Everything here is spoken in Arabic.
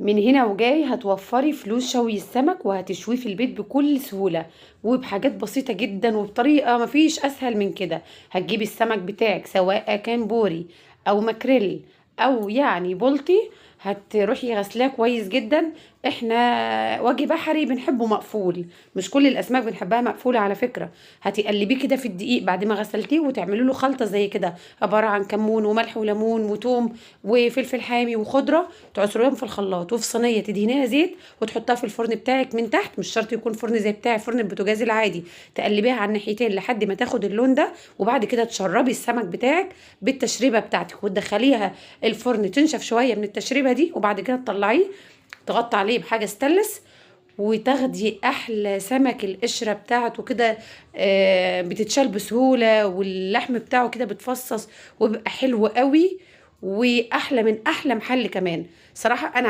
من هنا وجاي هتوفري فلوس شوي السمك وهتشويه في البيت بكل سهولة وبحاجات بسيطة جدا وبطريقة مفيش أسهل من كده. هتجيبي السمك بتاعك سواء كان بوري أو ماكريل أو يعني بلطي، هتروحي غسلاه كويس جدا. احنا وجه بحري بنحبه مقفول، مش كل الأسماك بنحبها مقفولة على فكرة. هتقلبيه كده في الدقيق بعد ما غسلتيه وتعملي له خلطة زي كده، عبارة عن كمون وملح وليمون وتوم وفلفل حامي وخضرة، تعصريهم في الخلاط وفي صينيه تدهنيها زيت وتحطها في الفرن بتاعك من تحت. مش شرط يكون فرن زي بتاعي، فرن البوتاجاز العادي، تقلبيها على الناحيتين لحد ما تاخد اللون ده. وبعد كده تشربي السمك بتاعك بالتشريبه بتاعتك وتدخليها الفرن تنشف شويه من التشريبه دي، وبعد كده تطلعيه تغطي عليه بحاجه ستانلس وتاخدي احلى سمك. القشره بتاعته كده بتتشال بسهوله، واللحم بتاعه كده بتفصص وبيبقى حلو قوي، واحلى من احلى محل كمان. صراحه انا